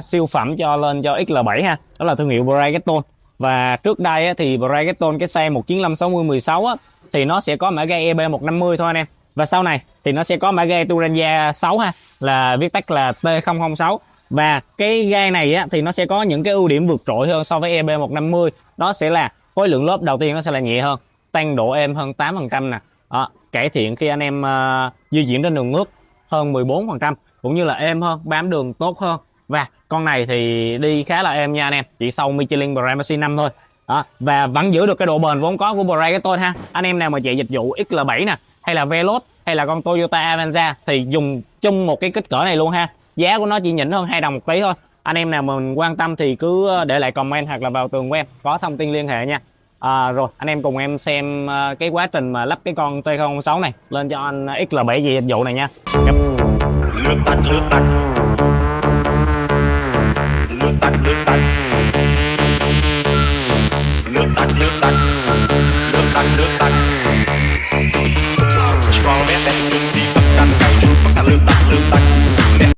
siêu phẩm lên cho XL7 ha, đó là thương hiệu Brighton. Và trước đây á, thì Brighton cái xe 195/60/16 á, thì nó sẽ có mã gai EB150 thôi anh em. Và sau này thì nó sẽ có mã gai Turanza 6 ha, là viết tắt là T006. Và cái gai này á, thì nó sẽ có những cái ưu điểm vượt trội hơn so với EB150. Đó sẽ là khối lượng lốp đầu tiên nó sẽ là nhẹ hơn, tăng độ êm hơn 8% nè. Đó, cải thiện khi anh em di chuyển trên đường nước hơn 14%, cũng như là êm hơn, bám đường tốt hơn. Và con này thì đi khá là êm nha anh em, chỉ sau Michelin Primacy 5 thôi. Đó, và vẫn giữ được cái độ bền vốn có của Brighton ha. Anh em nào mà chạy dịch vụ XL7 nè, hay là Veloz, hay là con Toyota Avanza thì dùng chung một cái kích cỡ này luôn ha. Giá của nó chỉ nhỉnh hơn 2 đồng một tí thôi. Anh em nào mà quan tâm thì cứ để lại comment hoặc là vào tường của em, có thông tin liên hệ nha. Rồi anh em cùng em xem cái quá trình mà lắp cái con T006 này lên cho anh XL7 về dịch vụ này nha. Lướt tắt lướt tắt lướt tắt lướt tắt lướt tắt lướt tắt lướt tắt lướt tắt cho bé bé chung si tất cả các chú tất cả lướt tắt